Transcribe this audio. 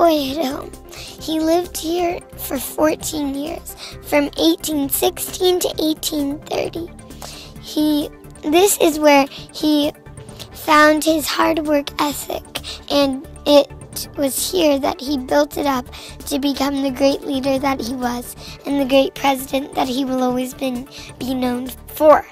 boyhood home. He lived here for 14 years, from 1816 to 1830. This is where he found his hard work ethic, and it was here that he built it up to become the great leader that he was and the great president that he will always be known for.